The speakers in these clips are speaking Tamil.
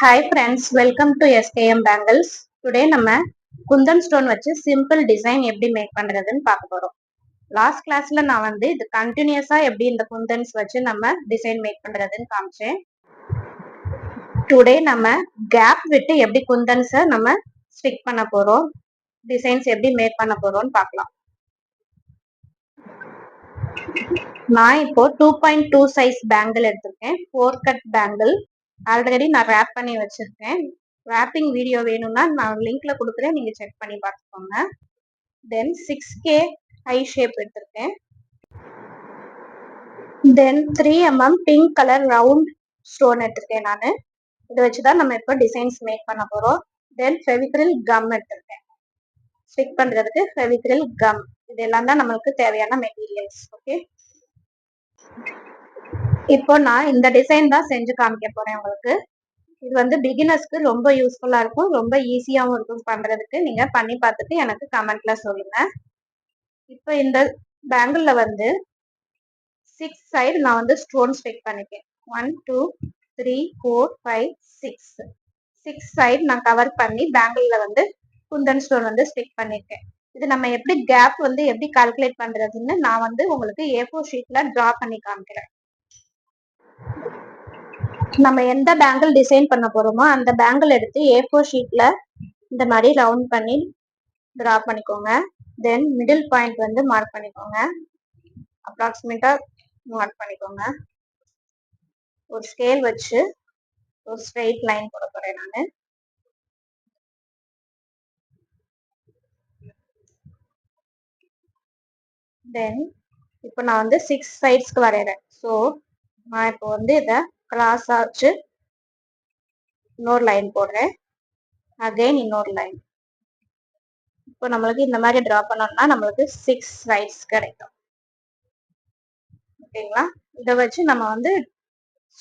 Hi friends, welcome to SKM Bangles. Today நம்ம குந்தன் ஸ்டோன் வச்சு சிம்பிள் டிசைன் எப்படி மேக் பண்றதுன்னு பார்க்க போறோம். லாஸ்ட் கிளாஸ்ல நான் வந்து இது கண்டினியூஸா எப்படி இந்த குந்தன்ஸ் வச்சு நம்ம டிசைன் மேக் பண்றதுன்னு காமிச்சேன். டுடே நம்ம கேப் விட்டு எப்படி குந்தன்ஸை நம்ம ஸ்டிக் பண்ண போறோம், டிசைன்ஸ் எப்படி மேக் பண்ண போறோம்னு பார்க்கலாம். நான் இப்போ 2.2 சைஸ் பேங்கிள் எடுத்திருக்கேன், 4 கட் பேங்கிள். ஆல்ரெடி நான் ரேப் பண்ணி வச்சிருக்கேன். ரேப்பிங் வீடியோ வேணும்னா நான் லிங்க்ல கொடுக்குறேன், நீங்க செக் பண்ணி பார்த்துக்கோங்க. தென் 6K ஐ ஷேப் எடுத்திருக்கேன். தென் 3mm pink colour round stone எடுத்திருக்கேன். நான் இதை வச்சுதான் நம்ம இப்போ டிசைன்ஸ் மேக் பண்ண போறோம். தென் ஃபெவிக்ரில் கம் எடுத்திருக்கேன், ஸ்டிக் பண்றதுக்கு ஃபெவிக்ரில் கம். இதெல்லாம் தான் நம்மளுக்கு தேவையான மெட்டீரியல்ஸ். ஓகே, இப்போ நான் இந்த டிசைன் தான் செஞ்சு காமிக்க போறேன் உங்களுக்கு. இது வந்து பிகினர்ஸ்க்கு ரொம்ப யூஸ்ஃபுல்லா இருக்கும், ரொம்ப ஈஸியாவும் இருக்கும் பண்றதுக்கு. நீங்க பண்ணி பார்த்துட்டு எனக்கு கமெண்ட்ல சொல்லுங்க. இப்போ இந்த பேங்கிள்ல வந்து 6 சைடு நான் வந்து ஸ்டோன் ஸ்டிக் பண்ணிக்கேன். 1 2 3 4 5 6 சைடு நான் கவர் பண்ணி பேங்கிள்ல வந்து குந்தன் ஸ்டோன் வந்து ஸ்டிக் பண்ணிருக்கேன். இது நம்ம எப்படி கேப் வந்து எப்படி கால்குலேட் பண்றதுன்னு நான் வந்து உங்களுக்கு A4 ஷீட்ல டிரா பண்ணி காமிக்கிறேன். நம்ம எந்த பேங்கிள் டிசைன் பண்ண போறோமோ அந்த பேங்கிள் எடுத்து A4 ஷீட்ல இந்த மாதிரி ரவுண்ட் பண்ணி டிரா பண்ணிக்கோங்க. தென் மிடில் பாயிண்ட் வந்து மார்க் பண்ணிக்கோங்க, அப்ராக்சிமேட்டா மார்க் பண்ணிக்கோங்க. ஒரு ஸ்கேல் வச்சு ஒரு ஸ்ட்ரெயிட் லைன் போட போறேன் நான். தென் இப்போ நான் வந்து 6 சைட்ஸ்க்கு வரைகிறேன். ஸோ நான் இப்போ வந்து இதை கிராஸா வச்சு இன்னொரு லைன் போடுறேன், அகைன் இன்னொரு லைன். இப்போ நம்மளுக்கு இந்த மாதிரி டிரா பண்ணோம்னா நம்மளுக்கு 6 சைட்ஸ் கிடைக்கும். ஓகேங்களா, இதை வச்சு நம்ம வந்து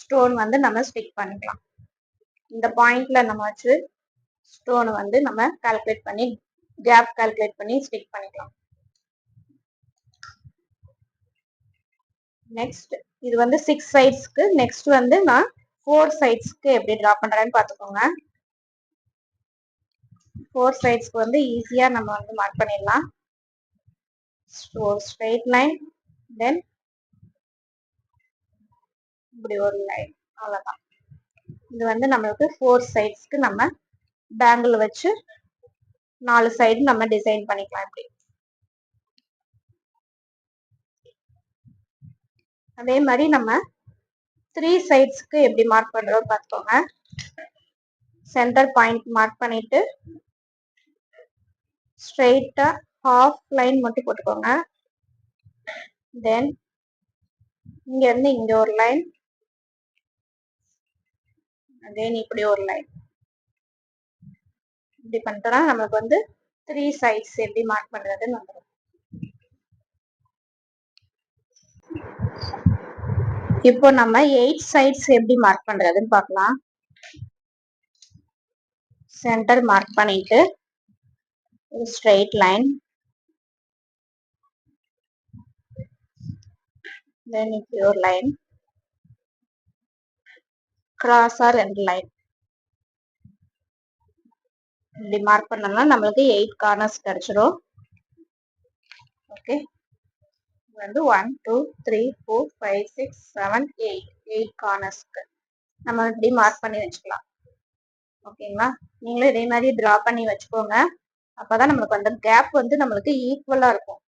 ஸ்டோன் வந்து நம்ம ஸ்டிக் பண்ணிக்கலாம். இந்த பாயிண்ட்ல நம்ம வச்சு ஸ்டோன் வந்து நம்ம கால்குலேட் பண்ணி கேப் கால்குலேட் பண்ணி ஸ்டிக் பண்ணிக்கலாம். நெக்ஸ்ட் இது வந்து 6 சைட்ஸ்க்கு. நெக்ஸ்ட் வந்து நான் 4 சைட்ஸ்க்கு எப்படி டிரா பண்றேன்னு பார்த்துக்கோங்க. 4 சைட்ஸ்க்கு வந்து ஈஸியா நம்ம வந்து மார்க் பண்ணிடலாம். ஸ்ட்ரெயிட் லைன், தென் இப்படி ஒரு லைன், அவ்வளவுதான். இது வந்து நம்மளுக்கு 4 சைட்ஸ்க்கு நம்ம பேங்கிள் வச்சு 4 சைடு நம்ம டிசைன் பண்ணிக்கலாம். இப்படி அதே மாதிரி நம்ம 3 சைட்ஸ்க்கு எப்படி மார்க் பண்றோம் பார்த்துக்கோங்க. சென்டர் பாயிண்ட் மார்க் பண்ணிட்டு ஸ்ட்ரெயிட்டா ஹாஃப் லைன் மட்டும் போட்டுக்கோங்க. தென் இங்க இருந்து இங்க ஒரு லைன், அகைன் இப்படி ஒரு லைன். இப்படி பண்ணிட்டோம்னா நமக்கு வந்து 3 சைட்ஸ் எப்படி மார்க் பண்றதுன்னு வந்துடும். இப்போ நம்ம 8 சைட்ஸ் எப்படி மார்க் பண்றதுன்னு பார்க்கலாம். சென்டர் மார்க் பண்ணிட்டு ஒரு ஸ்ட்ரெயிட் லைன், தென் இப்படி ஒரு லைன், கிராஸா 2 லைன். இப்படி மார்க் பண்ணோம்னா நம்மளுக்கு 8 கார்னர்ஸ் கிடைச்சிடும். ஓகே, வந்து 1 2 3 4 5 6 7 8 கார்னர்ஸ்க்கு நம்ம இப்படி மார்க் பண்ணி வச்சுக்கலாம். ஓகேங்களா, நீங்களும் இதே மாதிரி டிரா பண்ணி வச்சுக்கோங்க. அப்பதான் நம்மளுக்கு அந்த கேப் வந்து நம்மளுக்கு ஈக்குவலா இருக்கும்.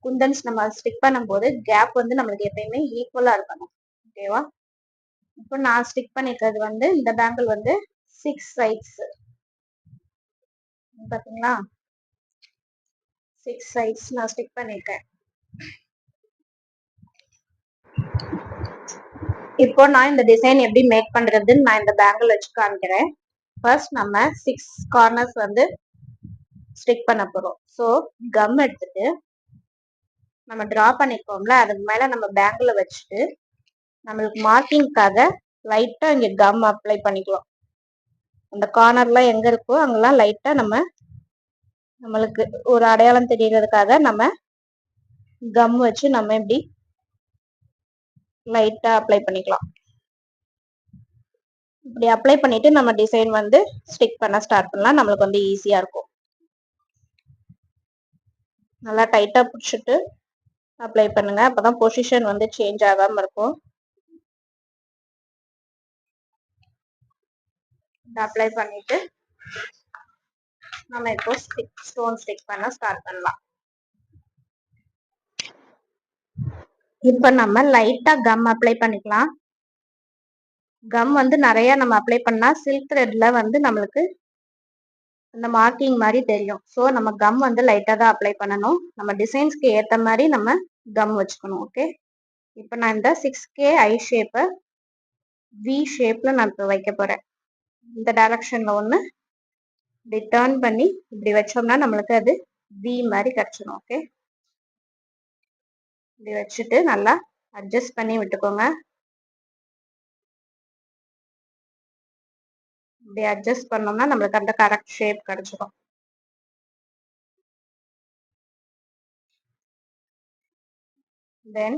குந்தன்ஸ் நம்ம ஸ்டிக் பண்ணும்போது கேப் வந்து நம்மளுக்கு எப்பயுமே ஈக்குவலா இருக்கணும். ஓகேவா, இப்போ நான் ஸ்டிக் பண்ணிக்கிறது வந்து இந்த பேங்கிள் வந்து 6 சைட்ஸ் பாத்தீங்களா, 6 சைட்ஸ் நான் ஸ்டிக் பண்ணிருக்கேன். இப்போ நான் இந்த டிசைன் எப்படி மேக் பண்றதுன்னு நான் இந்த பேங்கிள் வச்சு காமிக்கிறேன். ஃபர்ஸ்ட் நம்ம 6 கார்னர்ஸ் வந்து ஸ்டிக் பண்ண போறோம். ஸோ கம் எடுத்துட்டு நம்ம டிரா பண்ணிக்கோம்ல, அதுக்கு மேல நம்ம பேங்கிள் வச்சுட்டு நம்மளுக்கு மார்க்கிங்காக லைட்டா இங்க கம் அப்ளை பண்ணிக்கலாம். அந்த கார்னர்லாம் எங்க இருக்கோ அங்கெல்லாம் லைட்டா நம்மளுக்கு ஒரு அடையாளம் தெரியறதுக்காக நம்ம கம் வச்சு நம்ம இப்படி லைட்டா அப்ளை பண்ணிக்கலாம். இப்படி அப்ளை பண்ணிட்டு நம்ம டிசைன் வந்து ஸ்டிக் பண்ண ஸ்டார்ட் பண்ணலாம். நம்மளுக்கு வந்து ஈஸியா இருக்கும். நல்லா டைட்டா பிடிச்சிட்டு அப்ளை பண்ணுங்க. அப்பதான் பொசிஷன் வந்து சேஞ்ச் ஆகாம இருக்கும். அப்ளை பண்ணிட்டு நம்ம இப்போ ஸ்டோன் ஸ்டிக் பண்ண ஸ்டார்ட் பண்ணலாம். இப்ப நம்ம லைட்டா கம் அப்ளை பண்ணிக்கலாம். கம் வந்து நிறைய நம்ம அப்ளை பண்ணா சில்க் த்ரெட்ல வந்து நம்மளுக்கு அந்த மார்க்கிங் மாதிரி தெரியும். ஸோ நம்ம கம் வந்து லைட்டா தான் அப்ளை பண்ணணும். நம்ம டிசைன்ஸ்க்கு ஏற்ற மாதிரி நம்ம கம் வச்சுக்கணும். ஓகே, இப்போ நான் இந்த 6K ஐ ஷேப்பை வி ஷேப்ல நான் இப்போ வைக்க போறேன். இந்த டைரக்ஷன்ல ஒன்று இப்படி டர்ன் பண்ணி இப்படி வச்சோம்னா நம்மளுக்கு அது வி மாதிரி கிடைச்சிடும். ஓகே, இப்படி வச்சுட்டு நல்லா அட்ஜஸ்ட் பண்ணி விட்டுக்கோங்க. இப்படி அட்ஜஸ்ட் பண்ணோம்னா நம்மளுக்கு அந்த கரெக்ட் ஷேப் கிடைச்சிடும். தென்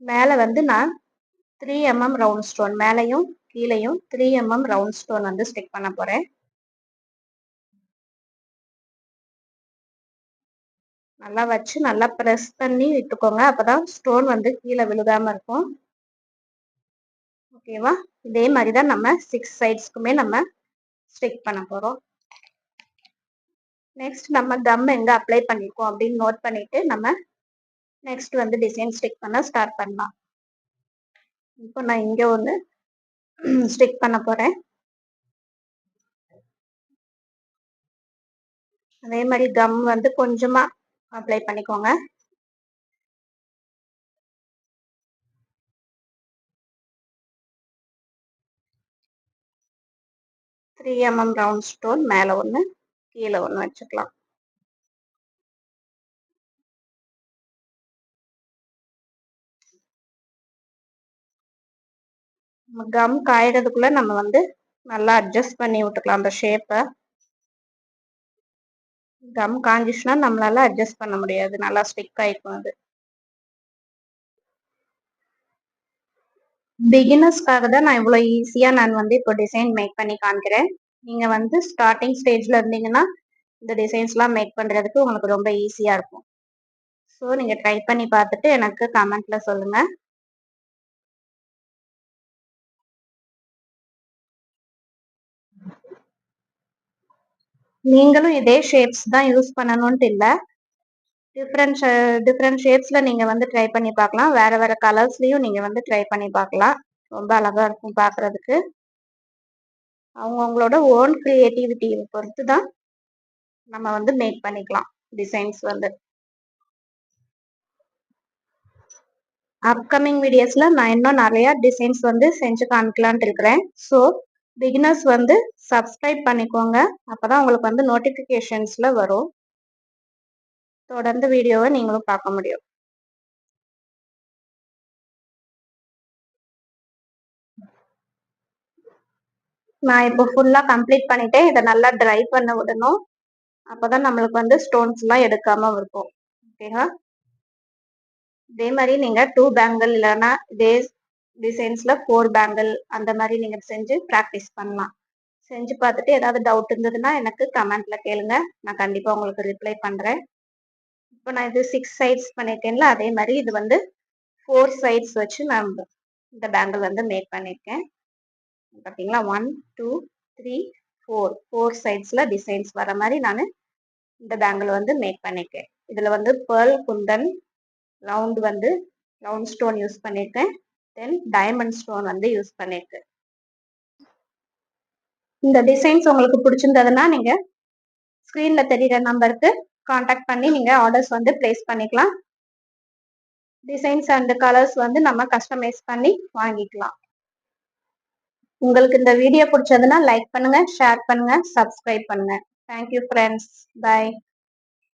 மேலே வந்து நான் 3 mm ரவுண்ட் ஸ்டோன் மேலையும் கீழையும் 3 mm ரவுண்ட் ஸ்டோன் வந்து ஸ்டிக் பண்ண போறேன். நல்லா வச்சு நல்லா ப்ரெஸ் பண்ணி விட்டுக்கோங்க. அப்பதான் ஸ்டோன் வந்து கீழே விழுகாம இருக்கும். ஓகேவா? இதே மாதிரி தான் நம்ம 6 சைட்ஸ்க்குமே நம்ம ஸ்டிக் பண்ண போறோம். நெக்ஸ்ட் நம்ம கம் எங்க அப்ளை பண்ணிருக்கோம் அப்படின்னு நோட் பண்ணிட்டு நம்ம நெக்ஸ்ட் வந்து டிசைன் ஸ்டிக் பண்ண ஸ்டார்ட் பண்ணலாம். இப்போ நான் இங்க ஒன்று ஸ்டிக் பண்ண போறேன். அதே மாதிரி கம் வந்து கொஞ்சமா அப்ளை பண்ணிக்கோங்க. த்ரீ mm ரவுண்ட் ஸ்டோன் மேல ஒன்று கீழே ஒன்று வச்சுக்கலாம். கம் காயறதுக்குள்ள நம்ம வந்து நல்லா அட்ஜஸ்ட் பண்ணி விட்டுக்கலாம் அந்த ஷேப்பை. கம் காஞ்சிச்சுன்னா நம்மளால அட்ஜஸ்ட் பண்ண முடியாது, நல்லா ஸ்டிக் ஆயிக்கும். அது பிகினர்ஸ்க்காக தான் நான் இவ்வளோ ஈஸியா நான் வந்து இப்போ டிசைன் மேக் பண்ணி காமிக்கிறேன். நீங்க வந்து ஸ்டார்டிங் ஸ்டேஜ்ல இருந்தீங்கன்னா இந்த டிசைன்ஸ்லாம் மேக் பண்றதுக்கு உங்களுக்கு ரொம்ப ஈஸியா இருக்கும். ஸோ நீங்க ட்ரை பண்ணி பார்த்துட்டு எனக்கு கமெண்ட்ல சொல்லுங்க. நீங்களும் இதே ஷேப்ஸ் தான் யூஸ் பண்ணணும்ட்டு இல்லை, டிஃப்ரெண்ட் ஷேப்ஸ்ல நீங்க வந்து ட்ரை பண்ணி பார்க்கலாம். வேற வேற கலர்ஸ்லயும் நீங்க வந்து ட்ரை பண்ணி பார்க்கலாம். ரொம்ப அழகா இருக்கும் பார்க்கிறதுக்கு. அவங்கவுங்களோட ஓன் கிரியேட்டிவிட்டியை பொறுத்து தான் நம்ம வந்து மேக் பண்ணிக்கலாம் டிசைன்ஸ் வந்து. அப்கமிங் வீடியோஸ்ல நான் இன்னும் நிறைய டிசைன்ஸ் வந்து செஞ்சு காமிக்கலான்ட்டு இருக்கிறேன். ஸோ பிகினர்ஸ் வந்து சப்ஸ்கிரைப் பண்ணிக்கோங்க. அப்பதான் உங்களுக்கு வந்து நோட்டிஃபிகேஷன்ஸ்ல வரும். தொடர்ந்து வீடியோவை நீங்களும் பார்க்க முடியும். நான் இப்போ ஃபுல்லா கம்ப்ளீட் பண்ணிட்டேன். இதை நல்லா ட்ரை பண்ண விடணும். அப்பதான் நம்மளுக்கு வந்து ஸ்டோன்ஸ் எல்லாம் எடுக்காம இருக்கும். ஓகேவா? இதே மாதிரி நீங்க 2 பேங்கிள் இல்லைன்னா இதே டிசைன்ஸ்ல 4 பேங்கிள் அந்த மாதிரி நீங்க செஞ்சு ப்ராக்டிஸ் பண்ணலாம். செஞ்சு பார்த்துட்டு ஏதாவது டவுட் இருந்ததுன்னா எனக்கு கமெண்ட்ல கேளுங்க. நான் கண்டிப்பா உங்களுக்கு ரிப்ளை பண்றேன். இப்போ நான் இது 6 சைட்ஸ் பண்ணிருக்கேன்ல, அதே மாதிரி இது வந்து 4 சைட்ஸ் வச்சு நான் இந்த பேங்கிள் வந்து மேக் பண்ணிருக்கேன். பார்த்தீங்களா? 1 2 3 4 சைட்ஸ்ல டிசைன்ஸ் வர மாதிரி நான் இந்த பேங்கிள் வந்து மேக் பண்ணிருக்கேன். இதுல வந்து pearl Kundan round stone use பண்ணிருக்கேன். தென் டைமண்ட் ஸ்டோன் வந்து யூஸ் பண்ணிருக்கேன். இந்த டிசைன்ஸ் உங்களுக்கு பிடிச்சிருந்ததுன்னா நீங்க ஸ்கிரீன்ல தெரியுற நம்பருக்கு காண்டாக்ட் பண்ணி நீங்க ஆர்டர்ஸ் வந்து பிளேஸ் பண்ணிக்கலாம். டிசைன்ஸ் அண்ட் கலர்ஸ் வந்து நம்ம கஸ்டமைஸ் பண்ணி வாங்கிக்கலாம். உங்களுக்கு இந்த வீடியோ பிடிச்சதுன்னா லைக் பண்ணுங்க, ஷேர் பண்ணுங்க, சப்ஸ்கிரைப் பண்ணுங்க. Thank you friends. பை.